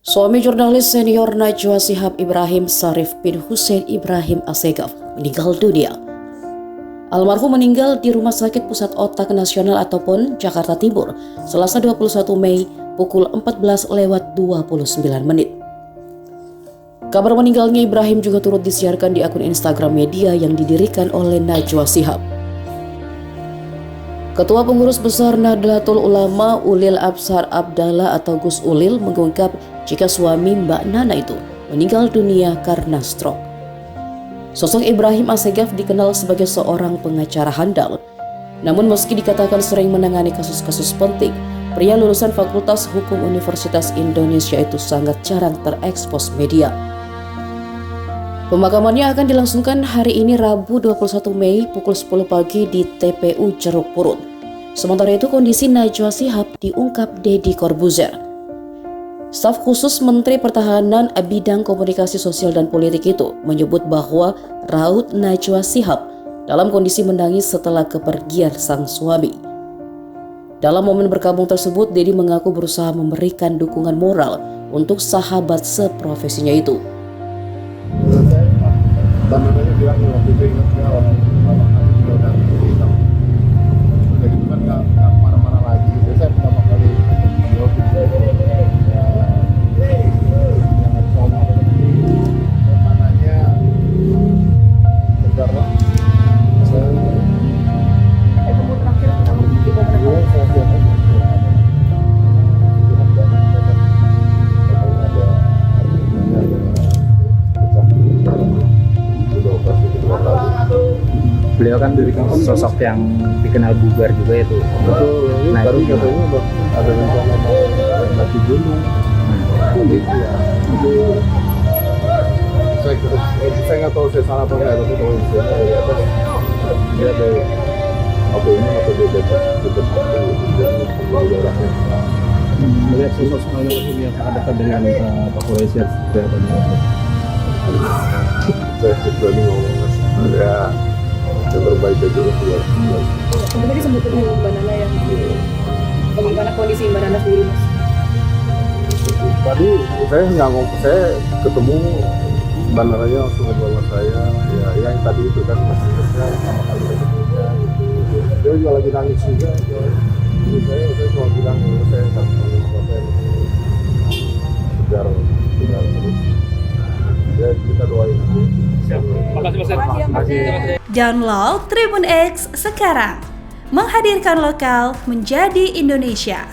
Suami jurnalis senior Najwa Shihab Ibrahim Syarif bin Hussein Ibrahim Assegaf meninggal dunia. Almarhum meninggal di Rumah Sakit Pusat Otak Nasional ataupun Jakarta Timur, Selasa 21 Mei pukul 14:29. Kabar meninggalnya Ibrahim juga turut disiarkan di akun Instagram media yang didirikan oleh Najwa Shihab. Ketua Pengurus Besar Nahdlatul Ulama Ulil Absar Abdallah atau Gus Ulil mengungkap jika suami Mbak Nana itu meninggal dunia karena stroke. Sosok Ibrahim Assegaf dikenal sebagai seorang pengacara handal. Namun meski dikatakan sering menangani kasus-kasus penting, pria lulusan Fakultas Hukum Universitas Indonesia itu sangat jarang terekspos media. Pemakamannya akan dilangsungkan hari ini Rabu 21 Mei pukul 10 pagi di TPU Jeruk Purut. Sementara itu kondisi Najwa Shihab diungkap Deddy Corbuzier. Staf khusus Menteri Pertahanan Bidang Komunikasi Sosial dan Politik itu menyebut bahwa raut Najwa Shihab dalam kondisi menangis setelah kepergian sang suami. Dalam momen berkabung tersebut, Deddy mengaku berusaha memberikan dukungan moral untuk sahabat seprofesinya itu. Namanya bilang waktu itu ingatnya waktu pertama kali dia udah hilang, udah gitu kan nggak marah-marah lagi. Saya pertama kali dia waktu itu yang nggak trauma mananya segar lah. Saya ketemu terakhir di saya siap aja. Beliau kan sosok yang dikenal bugar juga itu. Betul, Nah, tadi itu katanya ada rencana mau mendaki gunung. Gitu ya. Saya nggak tahu saya salah apa enggak, tapi kalau misalnya ya dia ada apa ini atau dia dekat daerahnya. melihat sosok almarhum yang sangat dekat dengan Pak Polisi seperti apa nih? Saya berani ngomong ya yang terbaik aja lah buat. Sebenarnya sebetulnya Mbak Nana yang bagaimana kondisi Mbak Nana sendiri, Mas? Tadi saya nggak ngomong, saya ketemu bandaranya langsung ngobrol sama saya, ya yang tadi itu kan maksudnya sama kali ketemunya, dia juga lagi nangis juga. Jadi saya cuma bilang saya nggak ngomong apa yang segar terus. Ya kita doain. Makasih Mas. Download Tribun X sekarang, menghadirkan lokal menjadi Indonesia.